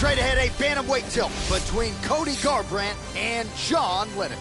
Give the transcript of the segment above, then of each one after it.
Straight ahead, a bantamweight tilt between Cody Garbrandt and John Lineker.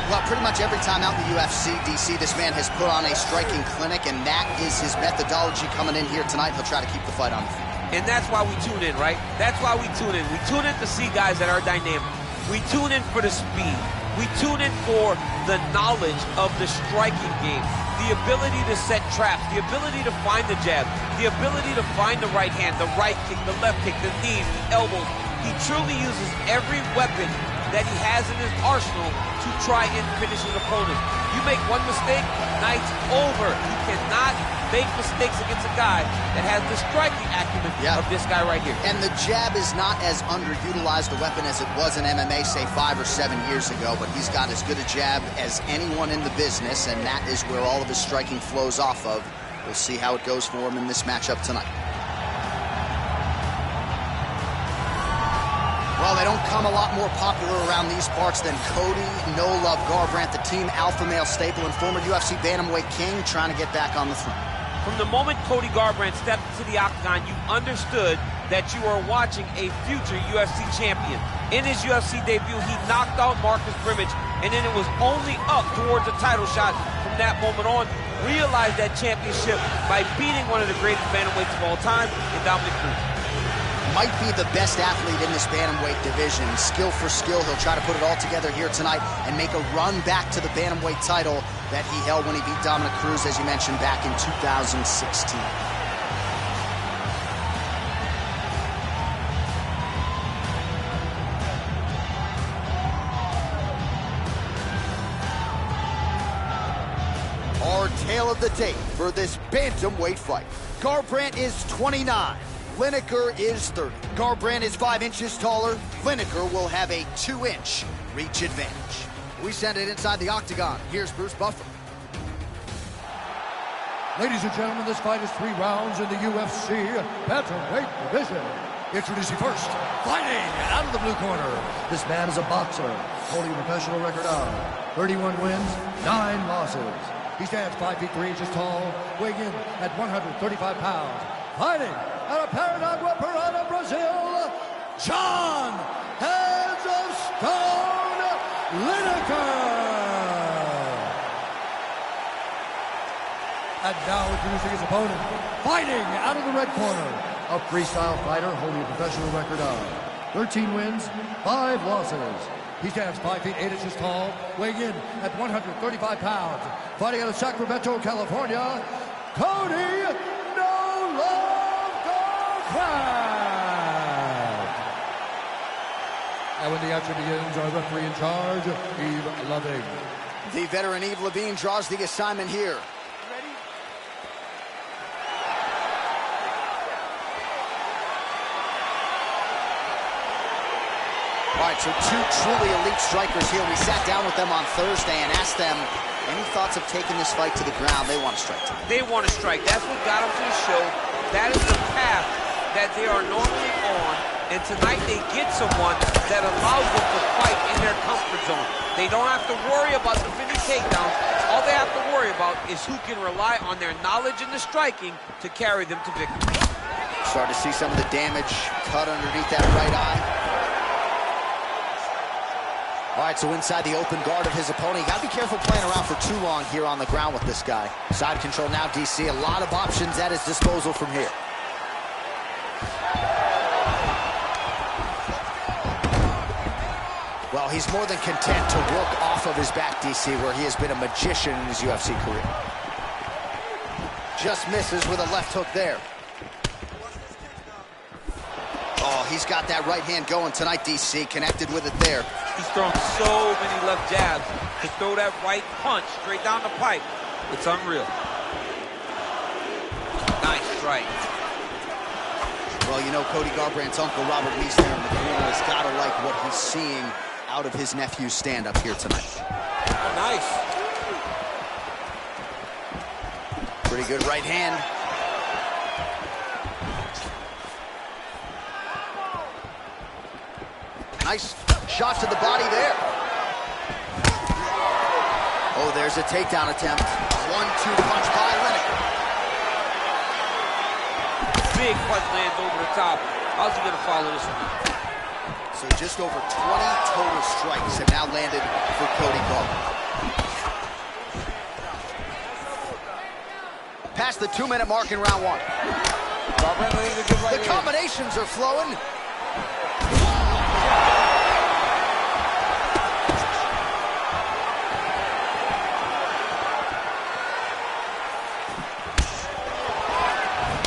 Well, pretty much every time out in the UFC, DC, this man has put on a striking clinic, and that is his methodology coming in here tonight. He'll try to keep the fight on the feet. And that's why we tune in, right? That's why we tune in. We tune in to see guys that are dynamic. We tune in for the speed. We tune in for the knowledge of the striking game, the ability to set traps, the ability to find the jab, the ability to find the right hand, the right kick, the left kick, the knees, the elbows. He truly uses every weapon that he has in his arsenal to try and finish his opponent. You make one mistake, night's over. You cannot make mistakes against a guy that has the striking acumen of this guy right here. And the jab is not as underutilized a weapon as it was in MMA, say 5 or 7 years ago, but he's got as good a jab as anyone in the business, and that is where all of his striking flows off of. We'll see how it goes for him in this matchup tonight. Well, they don't come a lot more popular around these parts than Cody No Love Garbrandt, the team alpha male staple and former UFC bantamweight king, trying to get back on the throne. From the moment Cody Garbrandt stepped into the octagon, you understood that you were watching a future UFC champion. In his UFC debut, he knocked out Marcus Brimage, and then it was only up towards a title shot from that moment on. Realized that championship by beating one of the greatest bantamweights of all time in Dominic Cruz. Might be the best athlete in this bantamweight division. Skill for skill, he'll try to put it all together here tonight and make a run back to the bantamweight title that he held when he beat Dominic Cruz, as you mentioned, back in 2016. Our tale of the tape for this bantamweight fight. Garbrandt is 29. Lineker is 30. Garbrandt is 5 inches taller. Lineker will have a 2-inch reach advantage. We send it inside the octagon. Here's Bruce Buffer. Ladies and gentlemen, this fight is 3 rounds in the UFC bantamweight division. Introducing first, fighting out of the blue corner. This man is a boxer, holding a professional record of 31 wins, 9 losses. He stands 5 feet 3 inches tall, weighing in at 135 pounds. Fighting out of Paranagua, Parana, Brazil, John Heads of Stone Lineker. And now introducing his opponent, fighting out of the red corner, a freestyle fighter holding a professional record of 13 wins, 5 losses. He stands 5 feet 8 inches tall, weighing in at 135 pounds. Fighting out of Sacramento, California, Cody No Love Garbrandt. And when the action begins, our referee in charge, Yves Lavigne. The veteran Yves Lavigne draws the assignment here. All right, so 2 truly elite strikers here. We sat down with them on Thursday and asked them any thoughts of taking this fight to the ground. They want to strike tonight. They want to strike. That's what got them to the show. That is the path that they are normally on. And tonight they get someone that allows them to fight in their comfort zone. They don't have to worry about the many takedowns. All they have to worry about is who can rely on their knowledge in the striking to carry them to victory. Start to see some of the damage cut underneath that right eye. All right, so inside the open guard of his opponent. You got to be careful playing around for too long here on the ground with this guy. Side control now, DC. A lot of options at his disposal from here. Well, he's more than content to work off of his back, DC, where he has been a magician in his UFC career. Just misses with a left hook there. Oh, he's got that right hand going tonight, DC. Connected with it there. He's thrown so many left jabs to throw that right punch straight down the pipe. It's unreal. Nice strike. Well, you know, Cody Garbrandt's uncle, Robert Meese, there in the corner, has got to like what he's seeing out of his nephew's stand-up here tonight. Oh, nice. Pretty good right hand. Nice shot to the body there. Oh, there's a takedown attempt. 1-2 punch by Lineker. Big punch lands over the top. How's he gonna follow this one? So just over 20 total strikes have now landed for Cody Garbrandt. Past the 2-minute mark in round one. The combinations are flowing.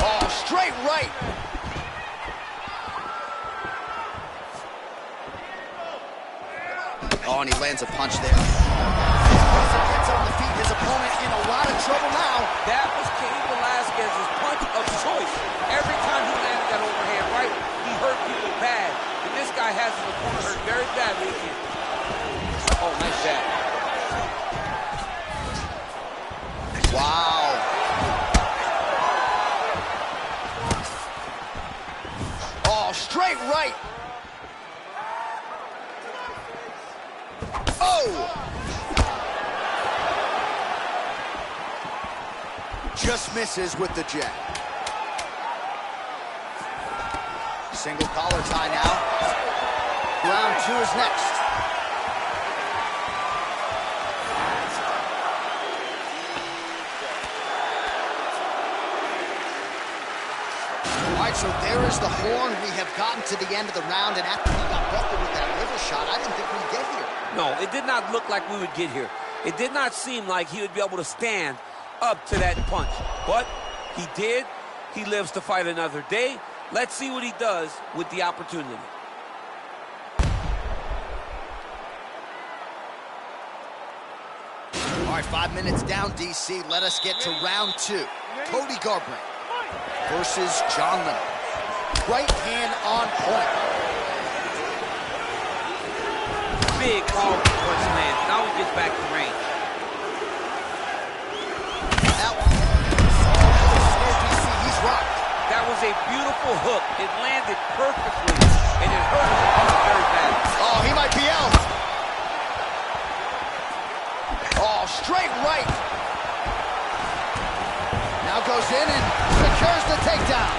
Oh, straight right. Oh, and he lands a punch there. As he gets on the feet, his opponent in a lot of trouble now. That was Cain Velasquez's punch of choice. Every time he landed that overhand right, he hurt people bad. And this guy has his opponent hurt very badly again. Oh, nice jab. Wow. Oh, straight right. Oh! Just misses with the jab. Single collar tie now. Round two is next. All right, so there is the horn. We have gotten to the end of the round, and after he got buckled with that liver shot, I didn't think we'd get here. No, it did not look like we would get here. It did not seem like he would be able to stand up to that punch. But he did. He lives to fight another day. Let's see what he does with the opportunity. All right, 5 minutes down, DC. Let us get to round two. Cody Garbrandt versus John Lineker. Right hand on point. Big powerful punch lands. Now he gets back to range. That one. Oh, DC, he's rocked. That was a beautiful hook. It landed perfectly, and it hurt him very bad. Oh, he might be out. Oh, straight right. Now goes in and secures the takedown.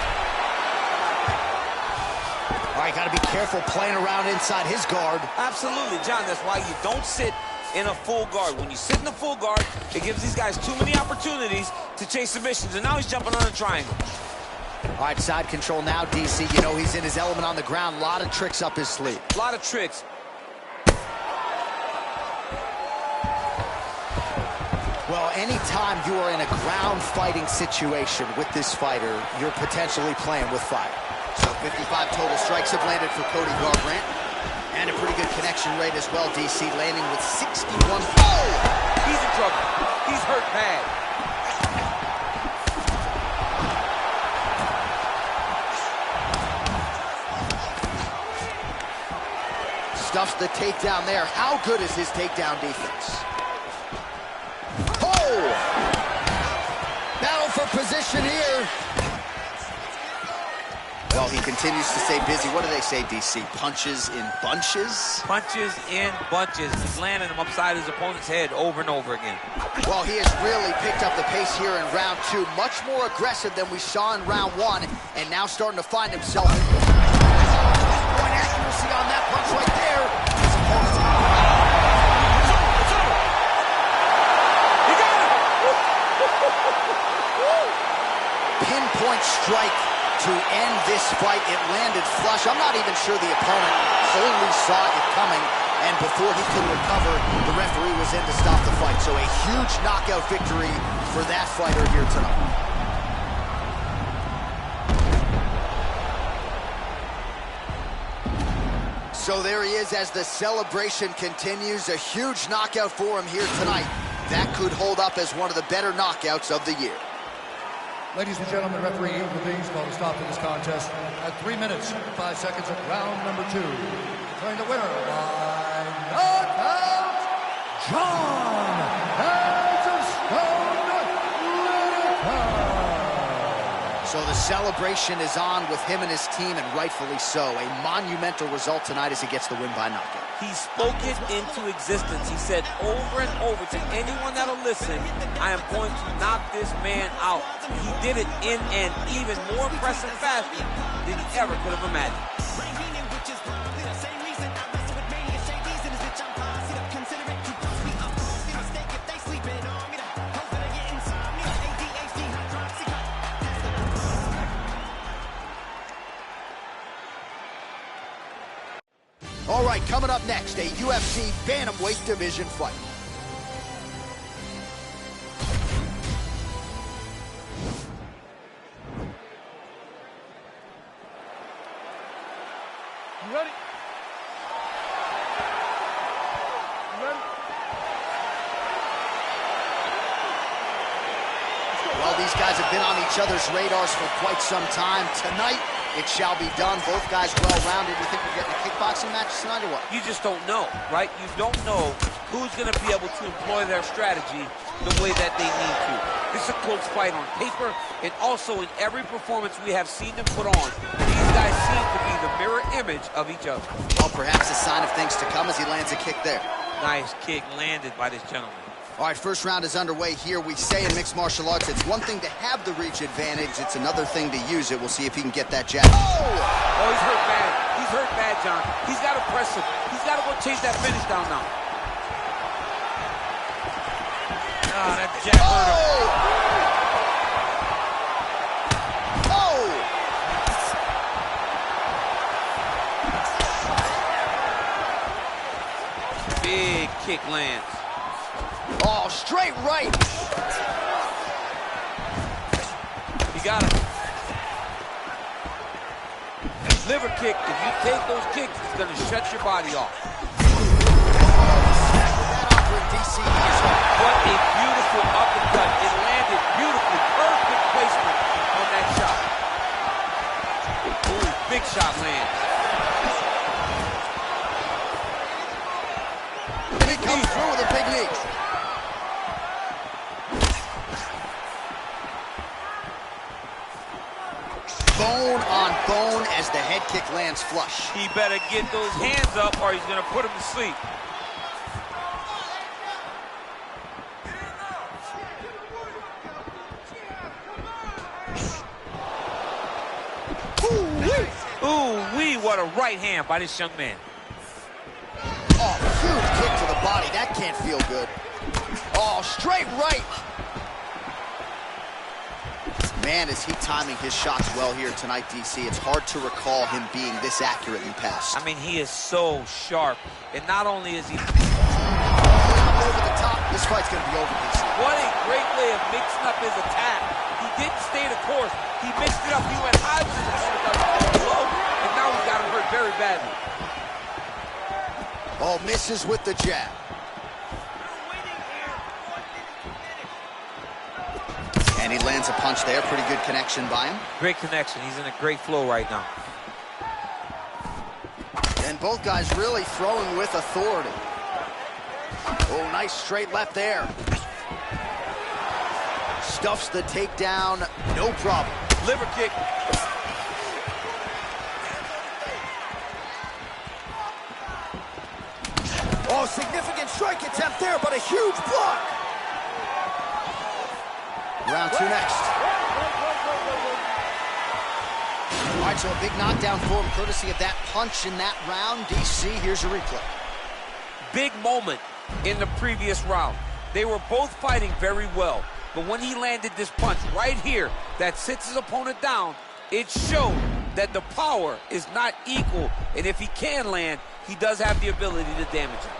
All right, got to be careful playing around inside his guard. Absolutely, John. That's why you don't sit in a full guard. When you sit in a full guard, it gives these guys too many opportunities to chase submissions, and now he's jumping on a triangle. All right, side control now, DC. You know he's in his element on the ground. A lot of tricks up his sleeve. A lot of tricks. Well, anytime you are in a ground fighting situation with this fighter, you're potentially playing with fire. So 55 total strikes have landed for Cody Garbrandt. And a pretty good connection rate as well, DC, landing with 61. Oh! He's in trouble. He's hurt bad. Stuffs the takedown there. How good is his takedown defense? Oh! Battle for position here. Well, he continues to stay busy. What do they say, DC? Punches in bunches? Punches in bunches. He's landing them upside his opponent's head over and over again. Well, he has really picked up the pace here in round two. Much more aggressive than we saw in round one, and now starting to find himself. Point accuracy on that punch right there. His opponent's pinpoint strike to end this fight. It landed flush. I'm not even sure the opponent only saw it coming, and before he could recover, the referee was in to stop the fight. So a huge knockout victory for that fighter here tonight. So there he is as the celebration continues. A huge knockout for him here tonight. That could hold up as one of the better knockouts of the year. Ladies and gentlemen, referee Ian Levine's called a stop to this contest at 3 minutes, 5 seconds of round number 2. Declaring the winner by knockout, John Lineker. So So the celebration is on with him and his team, and rightfully so. A monumental result tonight as he gets the win by knockout. He spoke it into existence. He said over and over to anyone that'll listen, I am going to knock this man out. He did it in an even more impressive fashion than he ever could have imagined. All right, coming up next, a UFC bantamweight division fight. You ready? You ready? Well, these guys have been on each other's radars for quite some time. Tonight, it shall be done. Both guys well-rounded. You think we're getting a kickboxing match tonight or what? You just don't know, right? You don't know who's going to be able to employ their strategy the way that they need to. This is a close fight on paper, and also in every performance we have seen them put on, these guys seem to be the mirror image of each other. Well, perhaps a sign of things to come as he lands a kick there. Nice kick landed by this gentleman. All right, first round is underway here. We say in mixed martial arts, it's one thing to have the reach advantage. It's another thing to use it. We'll see if he can get that jab. Oh, he's hurt bad. He's hurt bad, John. He's got to press him. He's got to go chase that finish down now. Ah, that jab hurt him. Big kick lands. Oh, straight right. You got it. Liver kick. If you take those kicks, it's going to shut your body off. What a beautiful uppercut. It landed beautifully. Perfect placement on that shot. Ooh, big shot lands. He comes through with a big knee. Bone on bone as the head kick lands flush. He better get those hands up or he's going to put him to sleep. Ooh-wee, what a right hand by this young man. Oh, huge kick to the body. That can't feel good. Oh, straight right. Man, is he timing his shots well here tonight, DC. It's hard to recall him being this accurate in the past. I mean, he is so sharp. And not only is he... Over the top. This fight's going to be over, DC. What a great way of mixing up his attack. He didn't stay the course. He mixed it up. He went high with his opponent, low, and now he got him hurt very badly. Oh, misses with the jab. And he lands a punch there. Pretty good connection by him. Great connection. He's in a great flow right now. And both guys really throwing with authority. Oh, nice straight left there. Stuffs the takedown, no problem. Liver kick. Oh, significant strike attempt there, but a huge block. Round two next. All right, so a big knockdown for him, courtesy of that punch in that round. DC, here's a replay. Big moment in the previous round. They were both fighting very well, but when he landed this punch right here that sits his opponent down, it showed that the power is not equal, and if he can land, he does have the ability to damage him.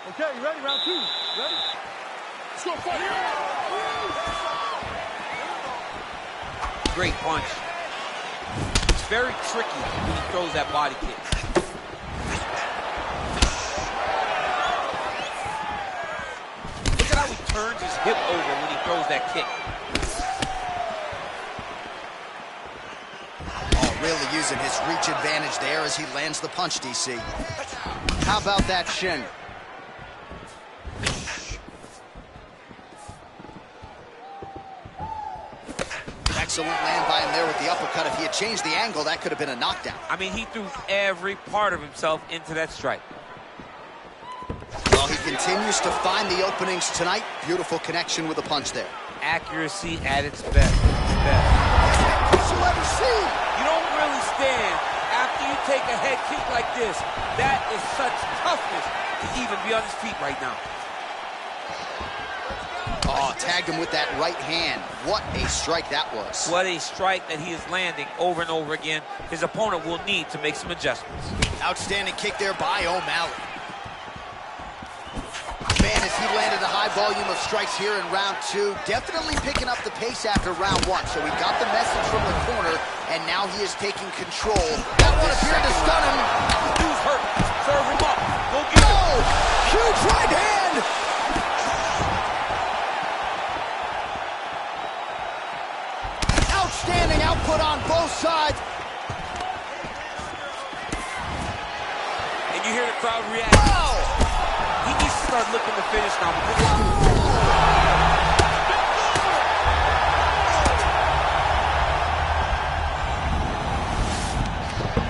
Okay, you ready? Round two. Ready? Let's go fight. Great punch. It's very tricky when he throws that body kick. Look at how he turns his hip over when he throws that kick. Really using his reach advantage there as he lands the punch, DC. How about that shin? Excellent land by him there with the uppercut. If he had changed the angle, that could have been a knockdown. I mean, he threw every part of himself into that strike. Well, he continues to find the openings tonight. Beautiful connection with a punch there. Accuracy at its best. You'll ever see. You don't really stand after you take a head kick like this. That is such toughness to even be on his feet right now. Oh, tagged him with that right hand. What a strike that was. What a strike that he is landing over and over again. His opponent will need to make some adjustments. Outstanding kick there by O'Malley. Man, as he landed a high volume of strikes here in round 2, definitely picking up the pace after round 1. So we got the message from the corner, and now he is taking control. That one appeared to stun him. Dude's hurt. Serve him up. Go get him. Oh, huge right hand. Outstanding output on both sides. And you hear the crowd react. Oh! He needs to start looking to finish now.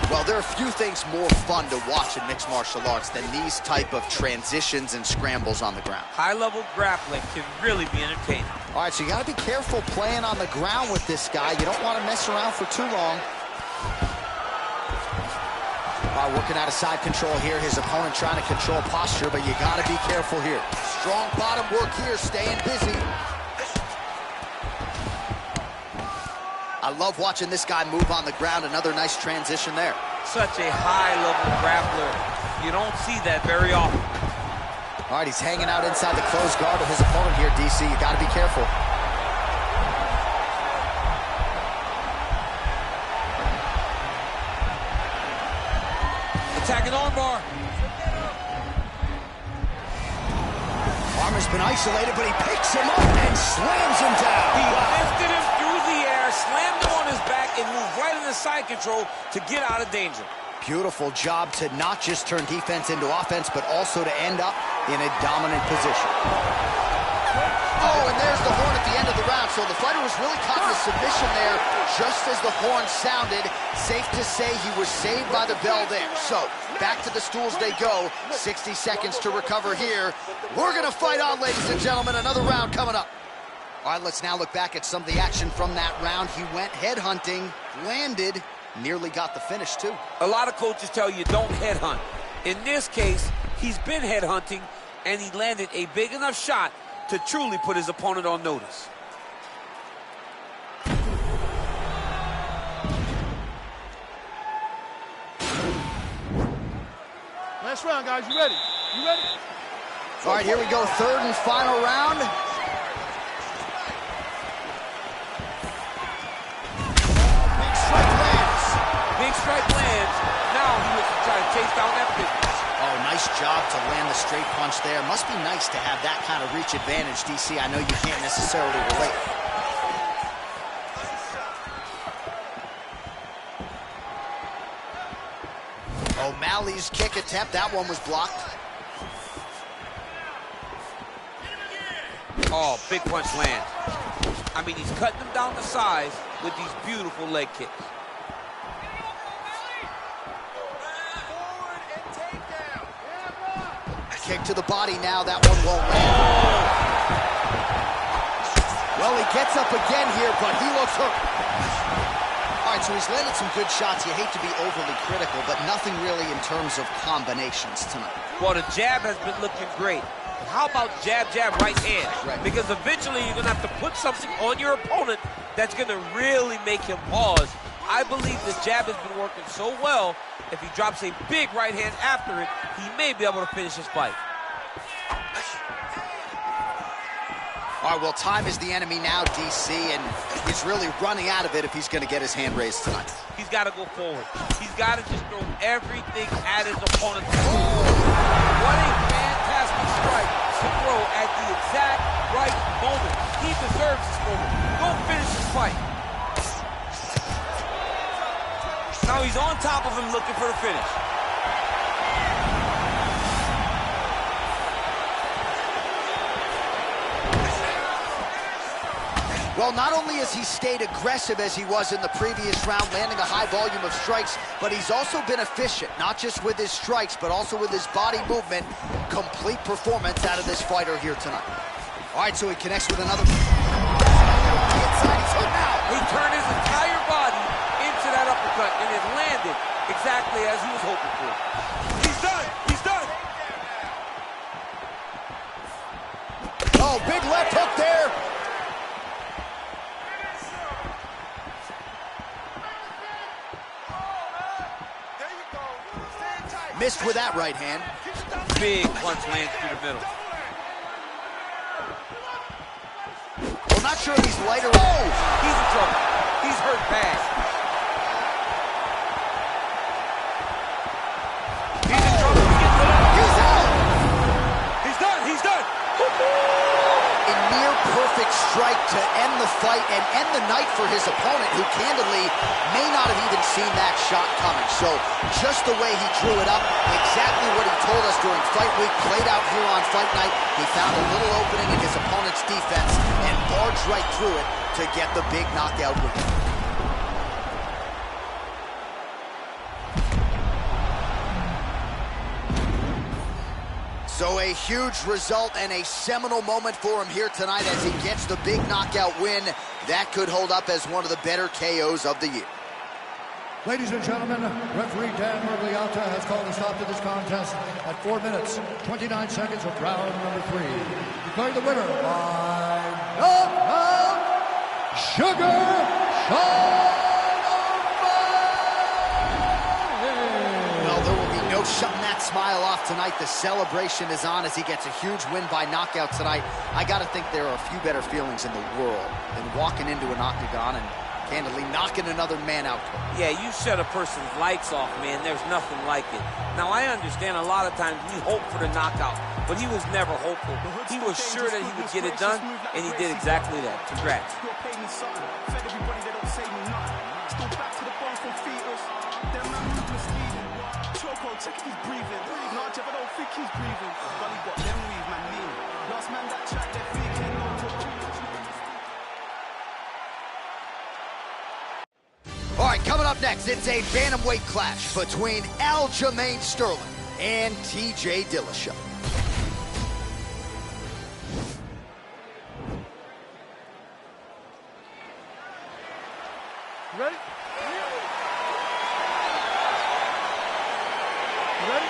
Well, there are few things more fun to watch in mixed martial arts than these type of transitions and scrambles on the ground. High-level grappling can really be entertaining. All right, so you got to be careful playing on the ground with this guy. You don't want to mess around for too long. Working out of side control here. His opponent trying to control posture, but you got to be careful here. Strong bottom work here, staying busy. I love watching this guy move on the ground. Another nice transition there. Such a high-level grappler. You don't see that very often. All right, he's hanging out inside the closed guard of his opponent here, DC. You got to be careful. Attacking armbar. Armor's been isolated, but he picks him up and slams him down. He lifted him through the air, slammed him on his back, and moved right into side control to get out of danger. Beautiful job to not just turn defense into offense, but also to end up in a dominant position. Oh, and there's the horn at the end of the round. So the fighter was really caught in a submission there just as the horn sounded. Safe to say he was saved by the bell there. So back to the stools they go. 60 seconds to recover here. We're going to fight on, ladies and gentlemen. Another round coming up. All right, let's now look back at some of the action from that round. He went headhunting, landed, nearly got the finish too. A lot of coaches tell you don't headhunt. In this case, he's been headhunting, and he landed a big enough shot to truly put his opponent on notice. Last round, guys. You ready? You ready? All right, here we go. Third and final round. Big strike lands. Big strike lands. Now he was trying to chase down that pitch. Oh, nice job to land the straight punch there. Must be nice to have that kind of reach advantage, DC. I know you can't necessarily relate. O'Malley's kick attempt, that one was blocked. Oh, big punch land. I mean, he's cutting them down to size with these beautiful leg kicks. Kick to the body now, that one won't land. Well, he gets up again here, but he looks hurt. All right, so he's landed some good shots. You hate to be overly critical, but nothing really in terms of combinations tonight. Well, the jab has been looking great. But how about jab, jab, right hand? Right. Because eventually you're going to have to put something on your opponent that's going to really make him pause. I believe this jab has been working so well, if he drops a big right hand after it, he may be able to finish his fight. All right, well, time is the enemy now, DC, and he's really running out of it if he's going to get his hand raised tonight. He's got to go forward. He's got to just throw everything at his opponent. What a fantastic strike to throw at the exact right moment. He deserves this moment. Go finish his fight. Now he's on top of him looking for the finish. Well, not only has he stayed aggressive as he was in the previous round, landing a high volume of strikes, but he's also been efficient, not just with his strikes, but also with his body movement. Complete performance out of this fighter here tonight. All right, so he connects with another. Inside, he's hurt now. He turned his entire body into that uppercut, and it landed exactly as he was hoping for. He's done. He's done. Oh, big left hook there. Missed with that right hand. Big punch lands through the middle. Well, not sure if he's lighter. Oh! He's in trouble. He's hurt bad. He's in trouble. He's out! He's done. He's done. A near perfect strike to end the fight and end the night for his opponent, who candidly may not have even seen that shot coming. So just the way he drew it up, exactly what he told us during fight week, played out here on fight night. He found a little opening in his opponent's defense and barged right through it to get the big knockout win. So a huge result and a seminal moment for him here tonight as he gets the big knockout win. That could hold up as one of the better KOs of the year. Ladies and gentlemen, referee Dan Mergliata has called a stop to this contest at 4 minutes, 29 seconds of round number 3. Declaring the winner by knockout, Sugar Sean. Well, there will be no shutting that smile off tonight. The celebration is on as he gets a huge win by knockout tonight. I got to think there are a few better feelings in the world than walking into an octagon and candidly knocking another man out. Yeah, you shut a person's lights off, man. There's nothing like it. Now, I understand a lot of times we hope for the knockout, but he was never hopeful. He was sure that he would get it done, and he did exactly that. Congrats. Check if he's breathing. No, Jeff, I don't think he's breathing. Gully got them leave, man, lean. Last man that track, they're thinking. All right, coming up next, it's a bantamweight clash between Aljamain Sterling and TJ Dillashaw. Ready? Ready?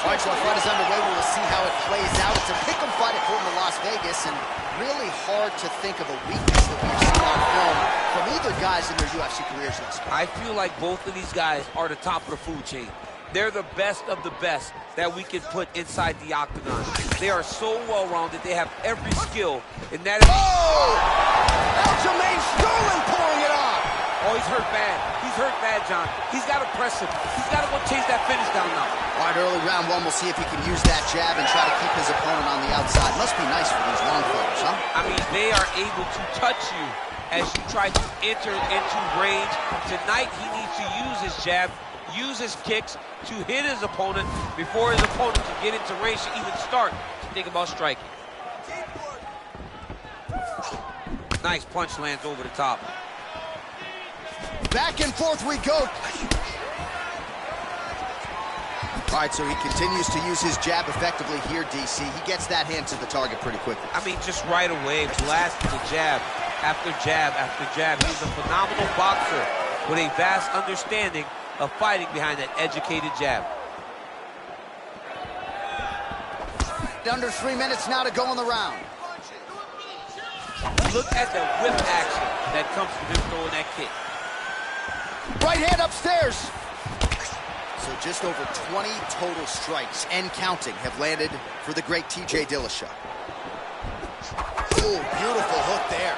All right, so the fight is underway. We will see how it plays out. It's a pick'em fight at home in Las Vegas, and really hard to think of a weakness that we've seen on film from either guys in their UFC careers thus far. I feel like both of these guys are the top of the food chain. They're the best of the best that we can put inside the octagon. They are so well-rounded. They have every skill, and that is... Oh! Aljamain Sterling pouring it on! Oh, he's hurt bad. He's hurt bad, John. He's got to press him. He's got to go chase that finish down now. All right, early round one, we'll see if he can use that jab and try to keep his opponent on the outside. Must be nice for these long fighters, huh? I mean, they are able to touch you as you try to enter into range. Tonight, he needs to use his jab, use his kicks to hit his opponent before his opponent can get into range to even start to think about striking. Nice punch lands over the top. Back and forth we go. All right, so he continues to use his jab effectively here, DC. He gets that hand to the target pretty quickly. I mean, just right away, blasting the jab after jab after jab. He's a phenomenal boxer with a vast understanding of fighting behind that educated jab. Under 3 minutes now to go in the round. Look at the whip action that comes from him throwing that kick. Right hand upstairs. So just over 20 total strikes and counting have landed for the great TJ Dillashaw. Oh, beautiful hook there.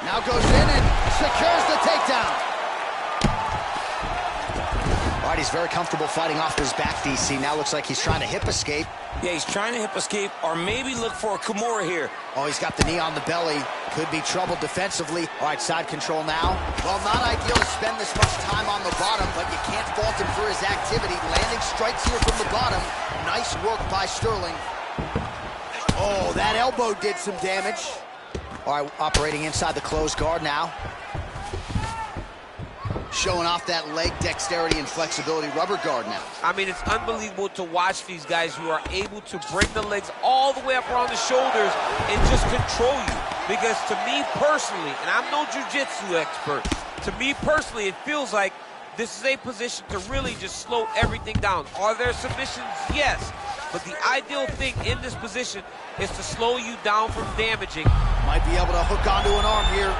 Now goes in and secures the takedown. All right, he's very comfortable fighting off his back, DC. Now looks like he's trying to hip escape. Yeah, he's trying to hip escape or maybe look for a Kimura here. Oh, he's got the knee on the belly. Could be trouble defensively. All right, side control now. Well, not ideal to spend this much time on the bottom, but you can't fault him for his activity. Landing strikes here from the bottom. Nice work by Sterling. Oh, that elbow did some damage. All right, operating inside the closed guard now. Showing off that leg dexterity and flexibility rubber guard now. I mean, it's unbelievable to watch these guys who are able to bring the legs all the way up around the shoulders and just control you. Because to me personally, and I'm no jiu-jitsu expert, to me personally, it feels like this is a position to really just slow everything down. Are there submissions? Yes. But the ideal thing in this position is to slow you down from damaging. Might be able to hook onto an arm here.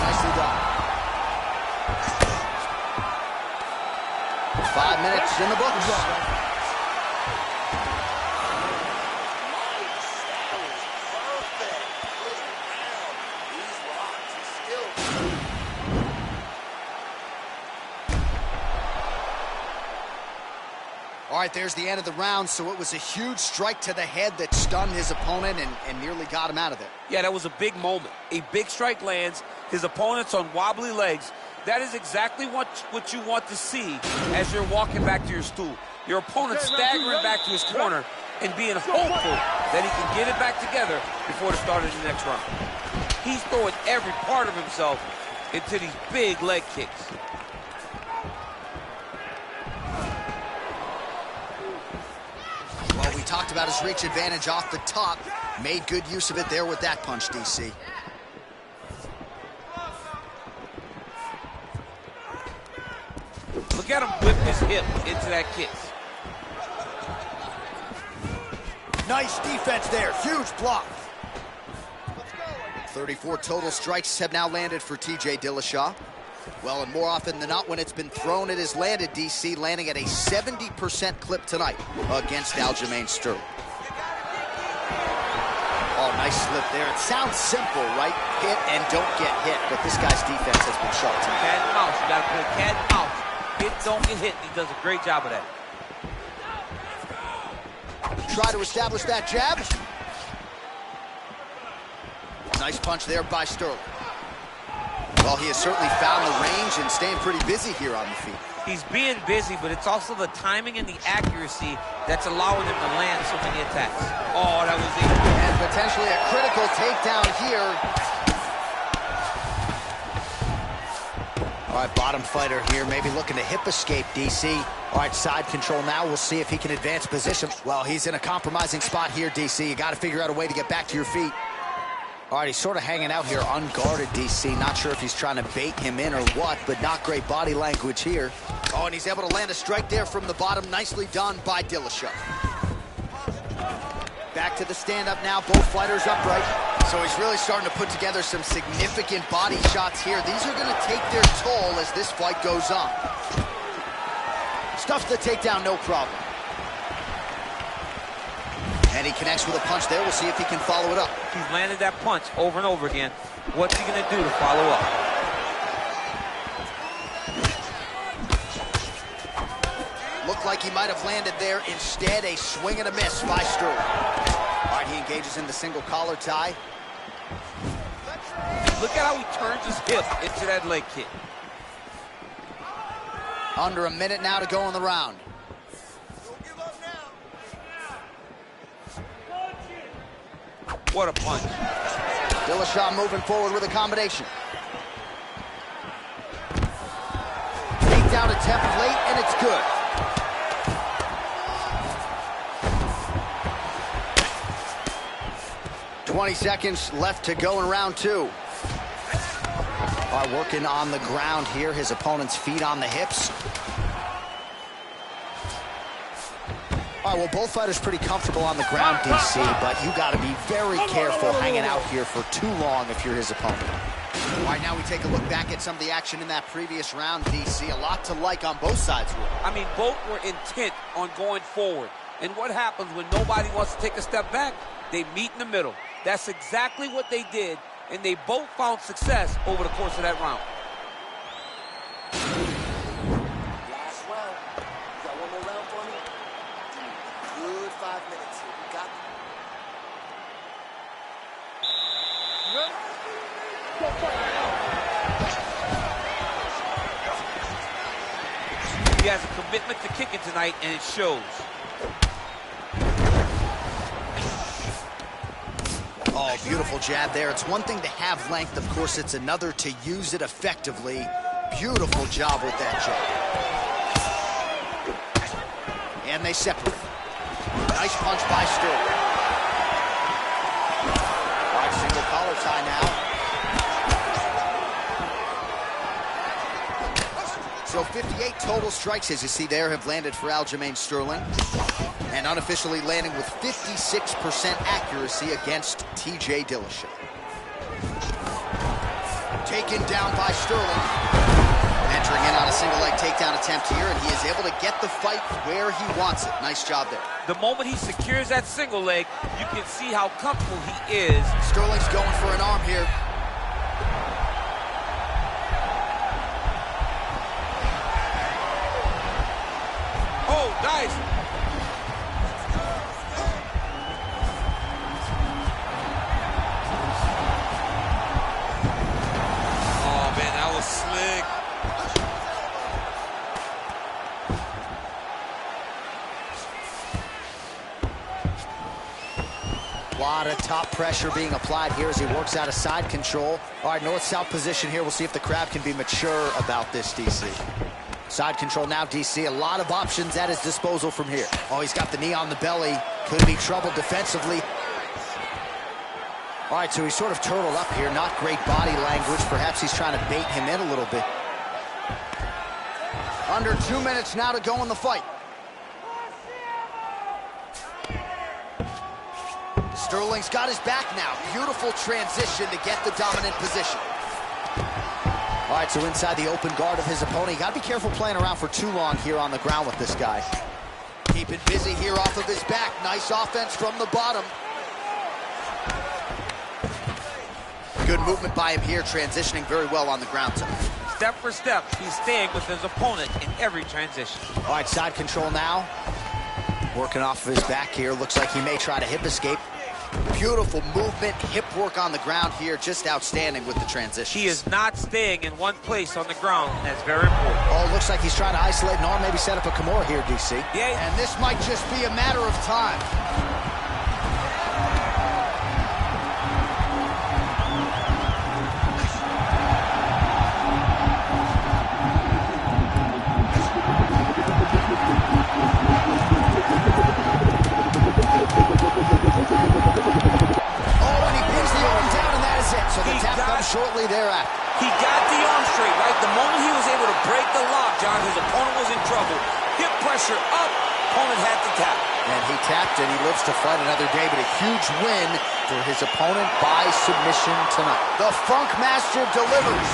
Nicely done. 5 minutes in the books. All right, there's the end of the round, so it was a huge strike to the head that stunned his opponent and nearly got him out of there. Yeah, that was a big moment. A big strike lands, his opponent's on wobbly legs. That is exactly what you want to see as you're walking back to your stool. Your opponent staggering back to his corner and being hopeful that he can get it back together before the start of the next round. He's throwing every part of himself into these big leg kicks. Well, we talked about his reach advantage off the top. Made good use of it there with that punch, DC. Look at him whip his hip into that kick. Nice defense there. Huge block. 34 total strikes have now landed for TJ Dillashaw. Well, and more often than not, when it's been thrown, it has landed, DC, landing at a 70% clip tonight against Aljamain Sterling. Oh, nice slip there. It sounds simple, right? Hit and don't get hit, but this guy's defense has been sharp tonight. Cat and mouse. You got to play cat and mouse. Hit, don't get hit. He does a great job of that. Try to establish that jab. Nice punch there by Sterling. Well, he has certainly found the range and staying pretty busy here on the feet. He's being busy, but it's also the timing and the accuracy that's allowing him to land so many attacks. Oh, that was it. And potentially a critical takedown here. All right, bottom fighter here, maybe looking to hip escape, DC. All right, side control now. We'll see if he can advance position. Well, he's in a compromising spot here, DC. You got to figure out a way to get back to your feet. All right, he's sort of hanging out here unguarded, DC. Not sure if he's trying to bait him in or what, but not great body language here. Oh, and he's able to land a strike there from the bottom. Nicely done by Dillashaw. Back to the stand-up now, both fighters upright. So he's really starting to put together some significant body shots here. These are going to take their toll as this fight goes on. Stuffs the takedown, no problem. And he connects with a punch there. We'll see if he can follow it up. He's landed that punch over and over again. What's he going to do to follow up? Looked like he might have landed there. Instead, a swing and a miss by Sterling. All right, he engages in the single collar tie. Look at how he turns his hip into that leg kick. Under a minute now to go in the round. What a punch. Dillashaw moving forward with a combination. Takedown attempt late, and it's good. "20 seconds left to go in round two. Working on the ground here. His opponent's feet on the hips. All right, well, both fighters pretty comfortable on the ground, DC, but you got to be very careful hanging out here for too long if you're his opponent. All right, now we take a look back at some of the action in that previous round, DC. A lot to like on both sides. I mean, both were intent on going forward. And what happens when nobody wants to take a step back? They meet in the middle. That's exactly what they did, and they both found success over the course of that round. Last round. You got one more round for me? Good 5 minutes here. We got He has a commitment to kicking tonight, and it shows. Oh, beautiful jab there. It's one thing to have length. Of course, it's another to use it effectively. Beautiful job with that jab. And they separate. Nice punch by Sterling. All right, single collar tie now. So 58 total strikes, as you see there, have landed for Aljamain Sterling. And unofficially landing with 56% accuracy against TJ Dillashaw. Taken down by Sterling. Entering in on a single leg takedown attempt here, and he is able to get the fight where he wants it. Nice job there. The moment he secures that single leg, you can see how comfortable he is. Sterling's going for an arm here. Oh, nice. Oh, man, that was slick. A lot of top pressure being applied here as he works out of side control. All right, north-south position here. We'll see if the crowd can be mature about this, DC. Side control now, DC. A lot of options at his disposal from here. Oh, he's got the knee on the belly. Could be trouble defensively. All right, so he's sort of turtled up here. Not great body language. Perhaps he's trying to bait him in a little bit. Under 2 minutes now to go in the fight. Sterling's got his back now. Beautiful transition to get the dominant position. All right, so inside the open guard of his opponent. You got to be careful playing around for too long here on the ground with this guy. Keep it busy here off of his back. Nice offense from the bottom. Good movement by him here, transitioning very well on the ground tonight. Step for step, he's staying with his opponent in every transition. All right, side control now. Working off of his back here. Looks like he may try to hip escape. Beautiful movement, hip work on the ground here. Just outstanding with the transition. He is not staying in one place on the ground. That's very important. Oh, looks like he's trying to isolate an arm, maybe set up a Kimura here, DC. Yeah. And this might just be a matter of time. So the tap comes shortly thereafter. He got the arm straight, right? The moment he was able to break the lock, John, his opponent was in trouble. Hip pressure up, opponent had to tap. And he tapped, and he lives to fight another day, but a huge win for his opponent by submission tonight. The Funk Master delivers.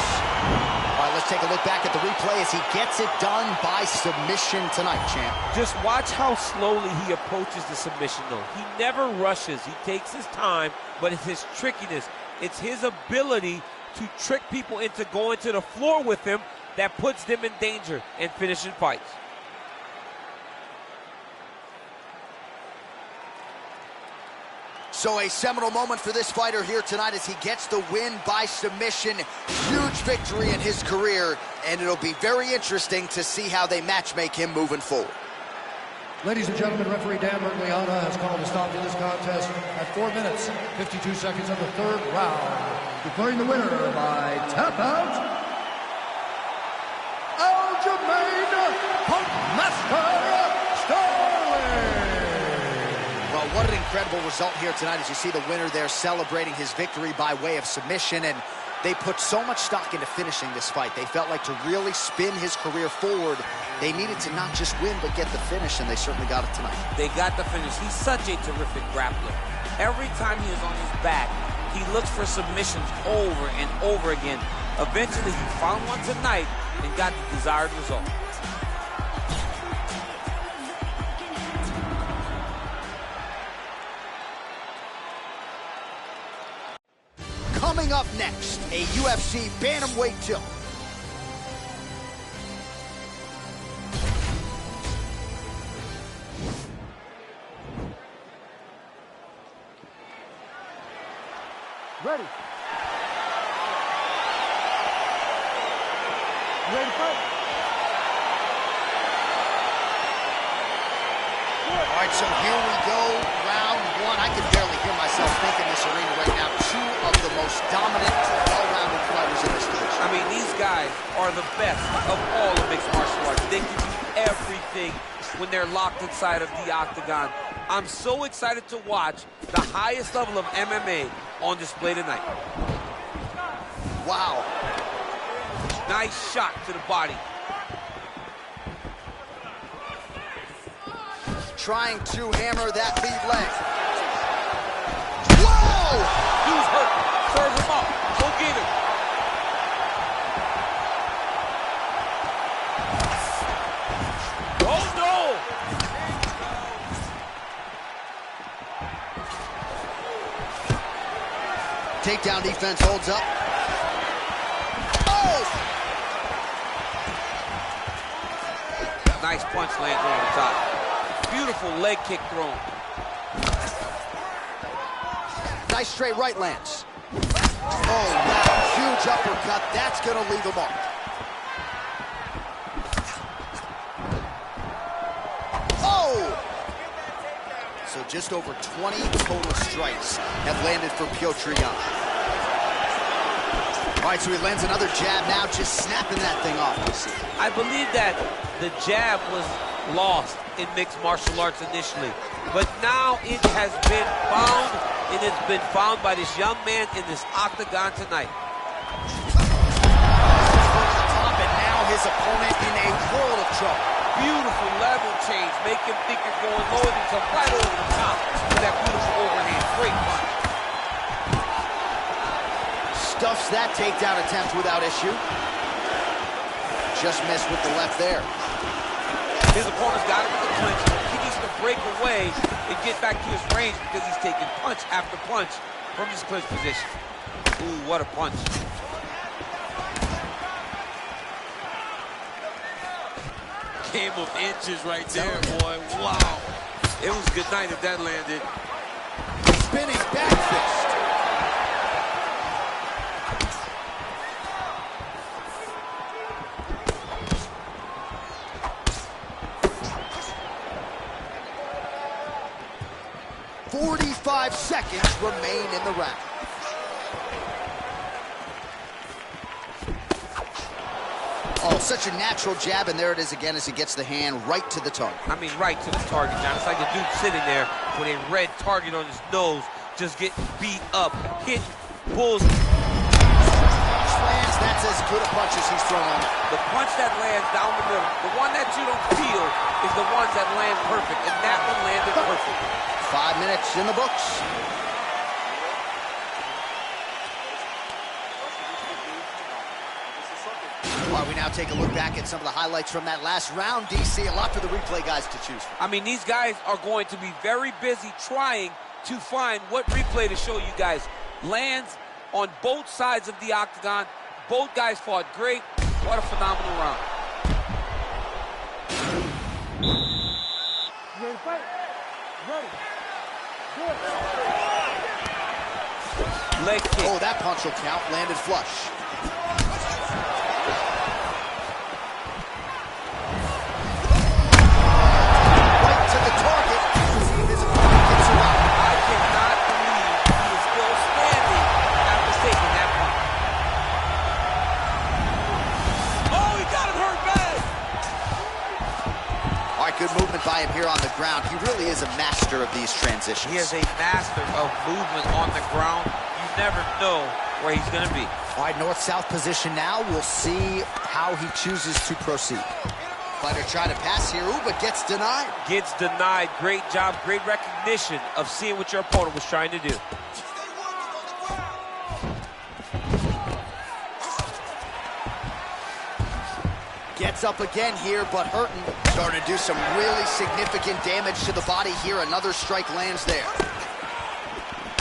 All right, let's take a look back at the replay as he gets it done by submission tonight, champ. Just watch how slowly he approaches the submission, though. He never rushes. He takes his time, but it's his trickiness. It's his ability to trick people into going to the floor with him that puts them in danger and finishing fights. So a seminal moment for this fighter here tonight as he gets the win by submission. Huge victory in his career, and it'll be very interesting to see how they matchmake him moving forward. Ladies and gentlemen, referee Dan Mergliana has called a stop to this contest at 4 minutes, 52 seconds of the third round, declaring the winner by tap out, Aljamain Sterling. Well, what an incredible result here tonight as you see the winner there celebrating his victory by way of submission, and they put so much stock into finishing this fight. They felt like to really spin his career forward, they needed to not just win, but get the finish, and they certainly got it tonight. They got the finish. He's such a terrific grappler. Every time he is on his back, He looks for submissions over and over again. Eventually, he found one tonight and got the desired result. Coming up next, a UFC bantamweight tilt. Ready. Ready to fight? All right, so here we go, round one. I can barely hear myself think in this arena right now. Two of the most dominant, well-rounded fighters in this division. I mean, these guys are the best of all of mixed martial arts. They can do everything when they're locked inside of the octagon. I'm so excited to watch the highest level of MMA on display tonight. Wow. Nice shot to the body. Trying to hammer that lead leg. Whoa! Dude's hurt. Serve him up. Go get him. Oh, no! Takedown defense holds up. Oh! Nice punch lands over the top. Beautiful leg kick thrown. Nice straight right lands. Oh, wow. Huge uppercut. That's going to leave a mark. Oh! So just over 20 total strikes have landed for Piotr Jan. All right, so he lands another jab now, just snapping that thing off, you see. I believe that the jab was lost in mixed martial arts initially, but now it has been found. It has been found by this young man in this octagon tonight. Top, and now his opponent in a world of trouble. Beautiful level change. Make him think you're going low and you come right over the top with that beautiful overhand. Great punch. Stuffs that takedown attempt without issue. Just missed with the left there. His opponent's got him with the clinch. He needs to break away and get back to his range because he's taking punch after punch from his clinch position. Ooh, what a punch. Game of inches right there, boy. Wow. It was good night if that landed. Spinning back fist. "45 seconds remain in the round." Oh, such a natural jab, and there it is again as he gets the hand right to the target. I mean, right to the target, John. It's like a dude sitting there with a red target on his nose, just getting beat up, hit, pulls. Punch lands, that's as good a punch as he's thrown on. The punch that lands down the middle, the one that you don't feel is the ones that land perfect, and that one landed perfect. 5 minutes in the books. All right, we now take a look back at some of the highlights from that last round, DC. A lot for the replay guys to choose from. I mean, these guys are going to be very busy trying to find what replay to show you guys. Lands on both sides of the octagon. Both guys fought great. What a phenomenal round. Ready to fight? Ready. Good. Leg kick. Oh, that punch will count. Landed flush. Right to the target. See if his opponent gets him out. I cannot believe he is still standing after taking that punch. Oh, he got him hurt bad. All right, good movement by him here on the ground. He really is a master of these transitions. He is a master of movement on the ground. You never know where he's going to be. All right, north-south position now. We'll see how he chooses to proceed. Fighter trying to pass here, ooh, but gets denied. Gets denied. Great job, great recognition of seeing what your opponent was trying to do. Gets up again here, but hurting. Starting to do some really significant damage to the body here. Another strike lands there.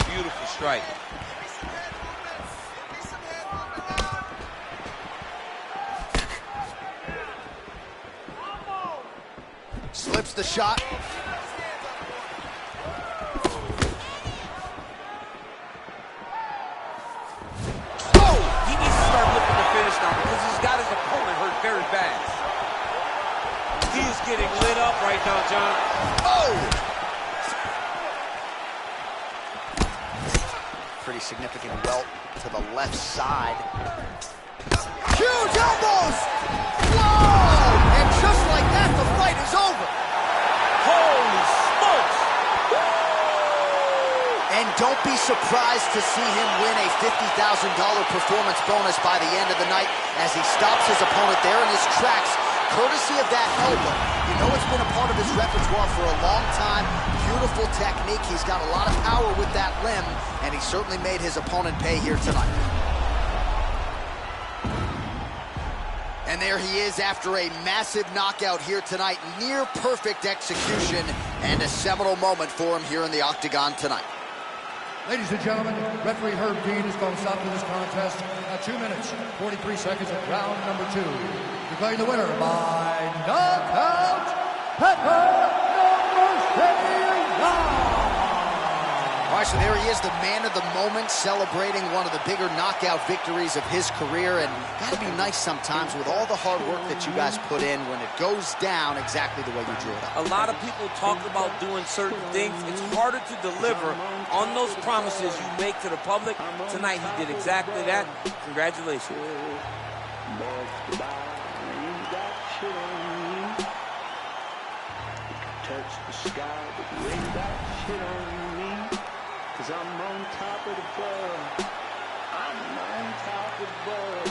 Beautiful strike. Slips the shot. He needs to start looking to finish now because he's got his opponent hurt very bad. He is getting lit up right now, John. Oh! Pretty significant welt to the left side. Huge elbows! Whoa! And just like that, the fight is over. Holy smokes! And don't be surprised to see him win a $50,000 performance bonus by the end of the night as he stops his opponent there in his tracks, courtesy of that elbow. You know it's been a part of his repertoire for a long time. Beautiful technique. He's got a lot of power with that limb, and he certainly made his opponent pay here tonight. And there he is after a massive knockout here tonight. Near perfect execution and a seminal moment for him here in the octagon tonight. Ladies and gentlemen, referee Herb Dean has called a stop to this contest at 2 minutes, 43 seconds of round number 2. Declaring the winner by knockout, All right, so there he is, the man of the moment, celebrating one of the bigger knockout victories of his career. And gotta be nice sometimes with all the hard work that you guys put in when it goes down exactly the way you drew it up. A lot of people talk about doing certain things. It's harder to deliver on those promises you make to the public. Tonight he did exactly that. Congratulations. Touch the sky, but you ain't got shit on me. 'Cause I'm on top of the world. I'm on top of the world.